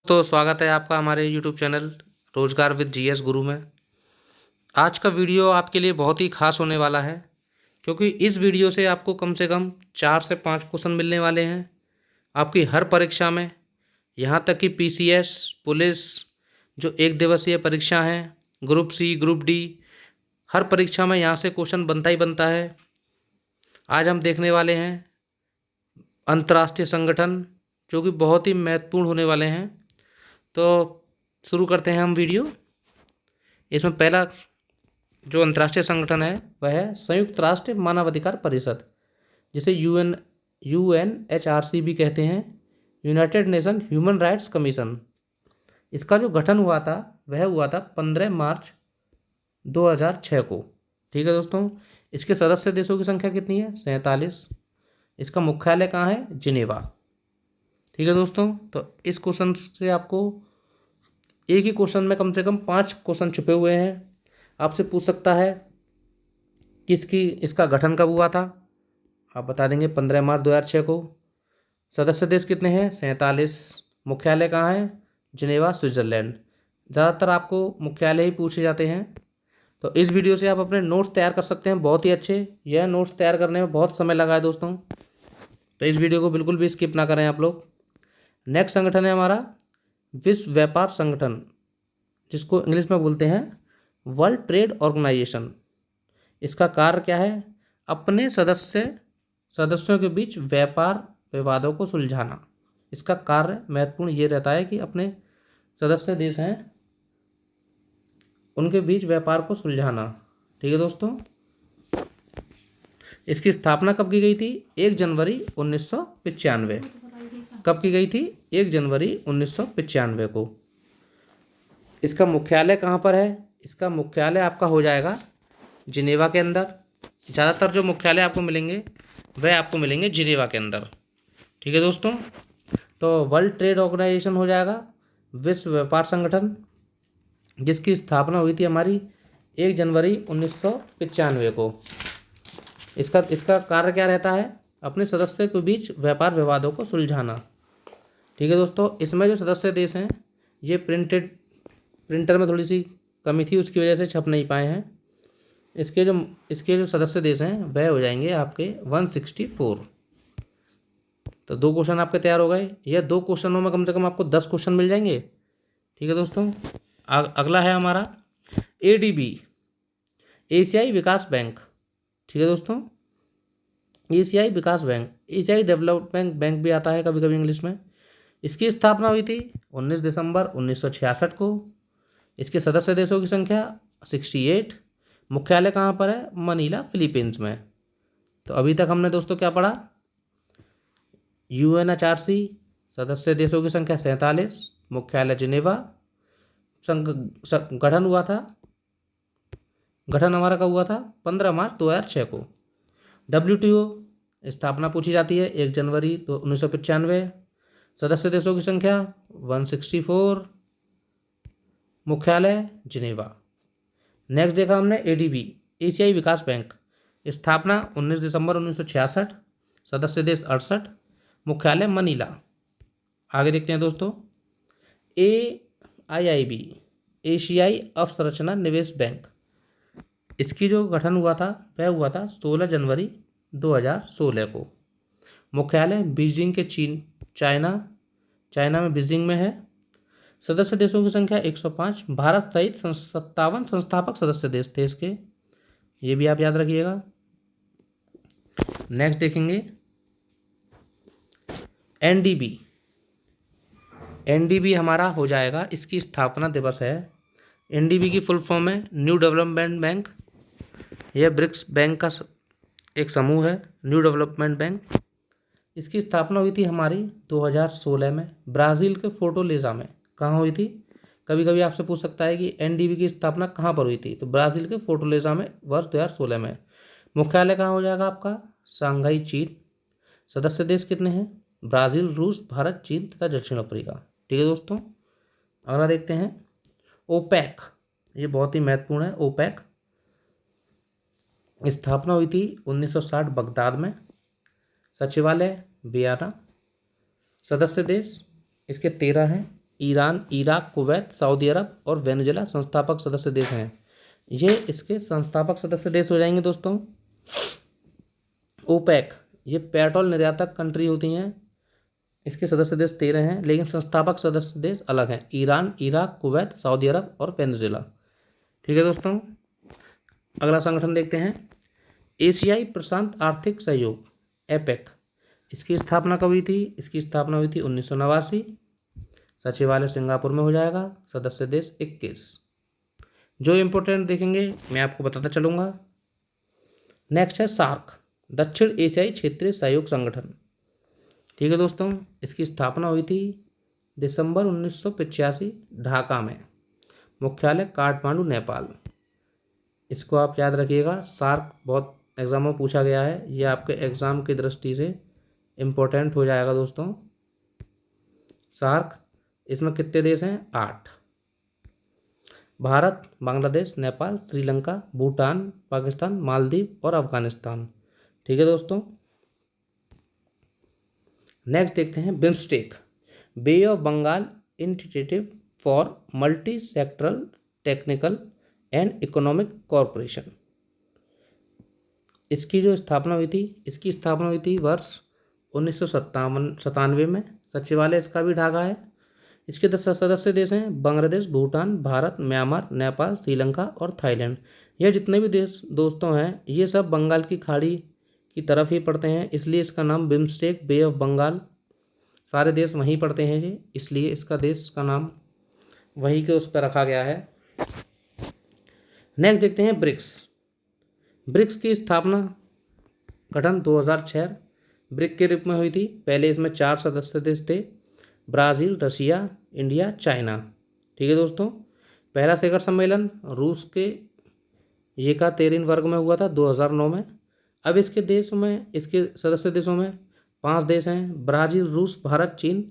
तो स्वागत है आपका हमारे यूट्यूब चैनल रोजगार विद जीएस गुरु में। आज का वीडियो आपके लिए बहुत ही खास होने वाला है, क्योंकि इस वीडियो से आपको कम से कम 4 से 5 क्वेश्चन मिलने वाले हैं आपकी हर परीक्षा में। यहाँ तक कि पीसीएस, पुलिस, जो एक दिवसीय परीक्षा हैं, ग्रुप सी, ग्रुप डी, हर परीक्षा में यहाँ से क्वेश्चन बनता ही बनता है। आज हम देखने वाले हैं अंतर्राष्ट्रीय संगठन, जो कि बहुत ही महत्वपूर्ण होने वाले हैं। तो शुरू करते हैं हम वीडियो। इसमें पहला जो अंतर्राष्ट्रीय संगठन है वह है संयुक्त राष्ट्र मानवाधिकार परिषद, जिसे UNHRC भी कहते हैं, United nation human rights commission. इसका जो गठन हुआ था वह हुआ था 15 मार्च 2006 को। ठीक है दोस्तों, इसके सदस्य देशों की संख्या कितनी है? 47। इसका मुख्यालय कहाँ है? जिनेवा। ठीक है दोस्तों, तो इस क्वेश्चन से आपको एक ही क्वेश्चन में कम से कम 5 क्वेश्चन छुपे हुए हैं। आपसे पूछ सकता है कि इसका गठन कब हुआ था? आप बता देंगे 15 मार्च 2006 को। सदस्य देश कितने हैं? 47। मुख्यालय कहाँ है? Geneva, Switzerland. ज़्यादातर आपको मुख्यालय ही पूछे जाते हैं। तो इस वीडियो से आप अपने नोट्स तैयार कर सकते हैं बहुत ही अच्छे। यह नोट्स तैयार करने में बहुत समय लगा है दोस्तों, तो इस वीडियो को बिल्कुल भी स्किप ना करें आप लोग। नेक्स्ट संगठन है हमारा विश्व व्यापार संगठन, जिसको इंग्लिश में बोलते हैं वर्ल्ड ट्रेड ऑर्गेनाइजेशन। इसका कार्य क्या है? अपने सदस्यों के बीच व्यापार विवादों को सुलझाना। इसका कार्य महत्वपूर्ण ये रहता है कि अपने सदस्य देश हैं उनके बीच व्यापार को सुलझाना। ठीक है दोस्तों, इसकी स्थापना कब की गई थी? 1 जनवरी 1995। कब की गई थी? 1 जनवरी 1995 को। इसका मुख्यालय कहाँ पर है? इसका मुख्यालय आपका हो जाएगा जिनेवा के अंदर। ज़्यादातर जो मुख्यालय आपको मिलेंगे वह आपको मिलेंगे जिनेवा के अंदर। ठीक है दोस्तों, तो वर्ल्ड ट्रेड ऑर्गेनाइजेशन हो जाएगा विश्व व्यापार संगठन, जिसकी स्थापना हुई थी हमारी 1 जनवरी 1995 को। इसका कार्य क्या रहता है? अपने सदस्य के बीच व्यापार विवादों को सुलझाना। ठीक है दोस्तों, इसमें जो सदस्य देश हैं ये प्रिंटर में थोड़ी सी कमी थी, उसकी वजह से छप नहीं पाए हैं। इसके जो सदस्य देश हैं वह हो जाएंगे आपके 164। तो 2 क्वेश्चन आपके तैयार हो गए। यह 2 क्वेश्चनों में कम से कम आपको 10 क्वेश्चन मिल जाएंगे। ठीक है दोस्तों, अगला है हमारा ADB, एशियाई विकास बैंक। ठीक है दोस्तों, एशियाई विकास बैंक, एशियाई डेवलपमेंट बैंक भी आता है कभी कभी इंग्लिश में। इसकी स्थापना हुई थी 19 दिसंबर 1966 को। इसके सदस्य देशों की संख्या 68। मुख्यालय कहाँ पर है? मनीला, फिलीपींस में। तो अभी तक हमने दोस्तों क्या पढ़ा? UNHRC, सदस्य देशों की संख्या 47, मुख्यालय जिनेवा। गठन हुआ था, गठन हमारा कब हुआ था? 15 मार्च 2006 को। WTO, स्थापना पूछी जाती है 1 जनवरी 1995। सदस्य देशों की संख्या 164, मुख्यालय जिनेवा। नेक्स्ट देखा हमने ADB, एशियाई विकास बैंक। स्थापना 19 दिसंबर 1966, सदस्य देश 68, मुख्यालय मनीला। आगे देखते हैं दोस्तों AIIB, एशियाई अवसंरचना निवेश बैंक। इसकी जो गठन हुआ था वह हुआ था 16 जनवरी 2016 को। मुख्यालय बीजिंग के चाइना में बीजिंग में है। सदस्य देशों की संख्या 105, भारत सहित 57 संस्थापक सदस्य देश थे इसके, ये भी आप याद रखिएगा। नेक्स्ट देखेंगे NDB हमारा हो जाएगा, इसकी स्थापना दिवस है। NDB की फुल फॉर्म है न्यू डेवलपमेंट बैंक। यह ब्रिक्स बैंक का एक समूह है, न्यू डेवलपमेंट बैंक। इसकी स्थापना हुई थी हमारी 2016 में ब्राज़ील के फोर्टोलेजा में। कहाँ हुई थी? कभी कभी आपसे पूछ सकता है कि NDB की स्थापना कहाँ पर हुई थी, तो ब्राज़ील के फोर्टोलेजा में वर्ष 2016 में। मुख्यालय कहाँ हो जाएगा आपका? शंघाई, चीन। सदस्य देश कितने हैं? ब्राज़ील, रूस, भारत, चीन तथा दक्षिण अफ्रीका। ठीक है दोस्तों, अगला देखते हैं OPEC। ये बहुत ही महत्वपूर्ण है। OPEC स्थापना हुई थी 1960 बगदाद में। सचिवालय वियना। सदस्य देश इसके 13 हैं। ईरान, इराक, कुवैत, सऊदी अरब और वेनेजुएला संस्थापक सदस्य देश हैं। ये इसके संस्थापक सदस्य देश हो जाएंगे दोस्तों। ओपेक, ये पेट्रोल निर्यातक कंट्री होती हैं, इसके सदस्य देश 13 हैं, लेकिन संस्थापक सदस्य देश अलग हैं, ईरान, इराक, कुवैत, सऊदी अरब और वेनेजुएला। ठीक है दोस्तों, अगला संगठन देखते हैं, एशियाई प्रशांत आर्थिक सहयोग, एपेक। इसकी स्थापना कब हुई थी? इसकी स्थापना हुई थी 1989। सचिवालय सिंगापुर में हो जाएगा। सदस्य देश 21। जो इम्पोर्टेंट देखेंगे मैं आपको बताता चलूँगा। नेक्स्ट है सार्क, दक्षिण एशियाई क्षेत्रीय सहयोग संगठन। ठीक है दोस्तों, इसकी स्थापना हुई थी दिसंबर 1985 ढाका में। मुख्यालय काठमांडू, नेपाल। इसको आप याद रखिएगा, सार्क बहुत एग्जाम में पूछा गया है, ये आपके एग्ज़ाम की दृष्टि से इम्पोर्टेंट हो जाएगा दोस्तों। सार्क, इसमें कितने देश हैं? 8। भारत, बांग्लादेश, नेपाल, श्रीलंका, भूटान, पाकिस्तान, मालदीव और अफगानिस्तान। ठीक है दोस्तों, नेक्स्ट देखते हैं BIMSTEC, bay of Bengal initiative for multi sectoral technical and economic corporation. इसकी जो स्थापना हुई थी, इसकी स्थापना हुई थी वर्ष 1997 में। सचिवालय इसका भी ढाका है। इसके 10 सदस्य देश हैं, बांग्लादेश, भूटान, भारत, म्यांमार, नेपाल, श्रीलंका और थाईलैंड। यह जितने भी देश दोस्तों हैं, ये सब बंगाल की खाड़ी की तरफ ही पड़ते हैं, इसलिए इसका नाम बिम्स्टेक, बे ऑफ बंगाल, सारे देश वहीं पड़ते हैं ये, इसलिए इसका देश का नाम वहीं के उस पर रखा गया है। नेक्स्ट देखते हैं ब्रिक्स। ब्रिक्स की स्थापना गठन 2006 ब्रिक के रूप में हुई थी। पहले इसमें 4 सदस्य देश थे, ब्राज़ील, रशिया, इंडिया, चाइना। ठीक है दोस्तों, पहला शिखर सम्मेलन रूस के येकातेरिनबर्ग में हुआ था 2009 में। अब इसके देश में, इसके सदस्य देशों में 5 देश हैं, ब्राज़ील, रूस, भारत, चीन,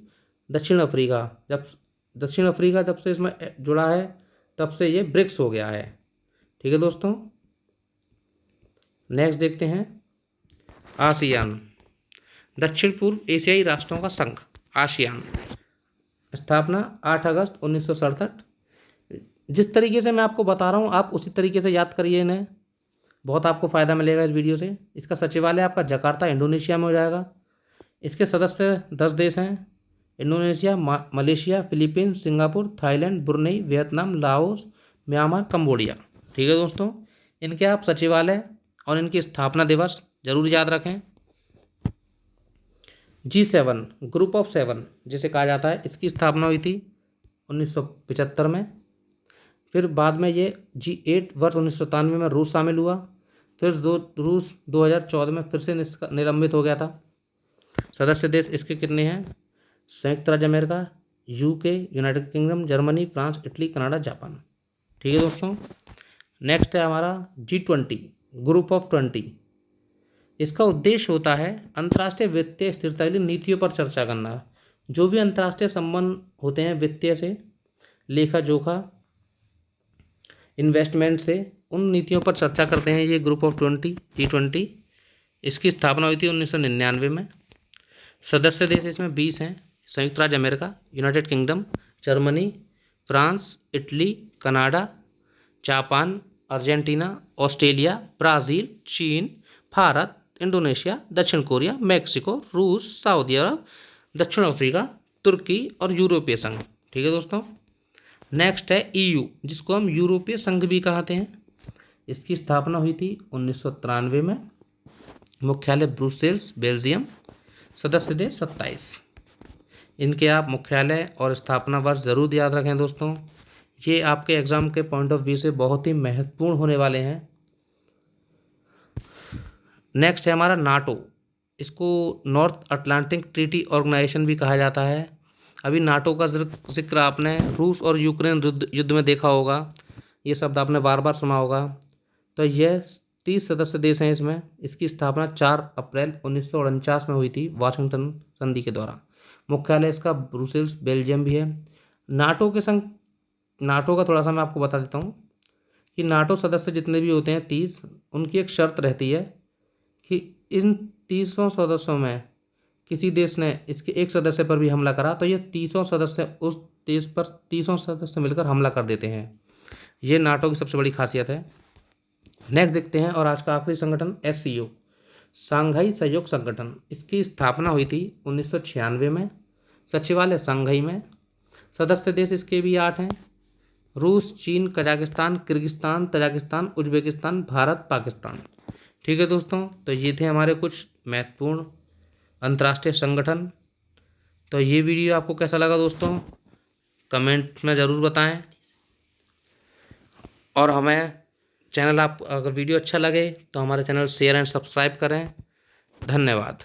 दक्षिण अफ्रीका। दक्षिण अफ्रीका जब से इसमें जुड़ा है तब से ये ब्रिक्स हो गया है। ठीक है दोस्तों, नेक्स्ट देखते हैं आसियान, दक्षिण पूर्व एशियाई राष्ट्रों का संघ, आसियान। स्थापना 8 अगस्त 1967। जिस तरीके से मैं आपको बता रहा हूँ आप उसी तरीके से याद करिए इन्हें, बहुत आपको फ़ायदा मिलेगा इस वीडियो से। इसका सचिवालय आपका जकार्ता, इंडोनेशिया में हो जाएगा। इसके सदस्य 10 देश हैं, Indonesia, Malaysia, Philippines, Singapore, Thailand, Brunei, Vietnam, Laos, Myanmar, Cambodia. ठीक है दोस्तों, इनके आप सचिवालय और इनकी स्थापना दिवस जरूर याद रखें। G7, ग्रुप ऑफ 7 जिसे कहा जाता है, इसकी स्थापना हुई थी 1975 में। फिर बाद में ये G8 वर्ष 1997 में रूस शामिल हुआ। फिर रूस 2014 में फिर से निलंबित हो गया था। सदस्य देश इसके कितने हैं? संयुक्त राज्य America, UK, United kingdom, Germany, France, Italy, Canada, Japan. ठीक है दोस्तों, नेक्स्ट है हमारा G20, ग्रुप ऑफ 20। इसका उद्देश्य होता है अंतर्राष्ट्रीय वित्तीय स्थिरता के लिए नीतियों पर चर्चा करना। जो भी अंतर्राष्ट्रीय संबंध होते हैं वित्तीय से, लेखा जोखा, इन्वेस्टमेंट से, उन नीतियों पर चर्चा करते हैं ये ग्रुप ऑफ 20, G20। इसकी स्थापना हुई थी 1999 में। सदस्य देश इसमें 20 हैं, संयुक्त राज्य America, United kingdom, Germany, France, Italy, Canada, Japan, Argentina, Australia, Brazil, चीन, भारत, इंडोनेशिया, दक्षिण कोरिया, मैक्सिको, रूस, सऊदी अरब, दक्षिण अफ्रीका, तुर्की और यूरोपीय संघ। ठीक है दोस्तों, नेक्स्ट है EU, जिसको हम यूरोपीय संघ भी कहते हैं। इसकी स्थापना हुई थी 1993 में। मुख्यालय ब्रुसेल्स, बेल्जियम। सदस्य देश 27। इनके आप मुख्यालय और स्थापना वर्ष जरूर याद रखें दोस्तों, ये आपके एग्जाम के पॉइंट ऑफ व्यू से बहुत ही महत्वपूर्ण होने वाले हैं। नेक्स्ट है हमारा नाटो। इसको नॉर्थ अटलांटिक ट्रीटी ऑर्गेनाइजेशन भी कहा जाता है। अभी नाटो का जिक्र आपने रूस और यूक्रेन युद्ध में देखा होगा, ये शब्द आपने बार बार सुना होगा। तो यह 30 सदस्य देश हैं इसमें। इसकी स्थापना 4 अप्रैल 1949 में हुई थी वाशिंगटन संधि के द्वारा। मुख्यालय इसका ब्रुसेल्स, बेल्जियम भी है। नाटो का थोड़ा सा मैं आपको बता देता हूँ कि नाटो सदस्य जितने भी होते हैं 30, उनकी एक शर्त रहती है कि इन 30 सदस्यों में किसी देश ने इसके एक सदस्य पर भी हमला करा तो ये 30 सदस्य उस देश पर 30 सदस्य मिलकर हमला कर देते हैं। ये नाटो की सबसे बड़ी खासियत है। नेक्स्ट देखते हैं, और आज का आखिरी संगठन SCO, शंघाई सहयोग संगठन। इसकी स्थापना हुई थी 1996 में। सचिवालय शंघाई में। सदस्य देश इसके भी 8 हैं, रूस, चीन, Kazakhstan, Kyrgyzstan, Tajikistan, Uzbekistan, Bharat, Pakistan. ठीक है दोस्तों, तो ये थे हमारे कुछ महत्वपूर्ण अंतर्राष्ट्रीय संगठन। तो ये वीडियो आपको कैसा लगा दोस्तों, कमेंट में ज़रूर बताएं। और हमें चैनल, आप अगर वीडियो अच्छा लगे तो हमारे चैनल शेयर एंड सब्सक्राइब करें। धन्यवाद।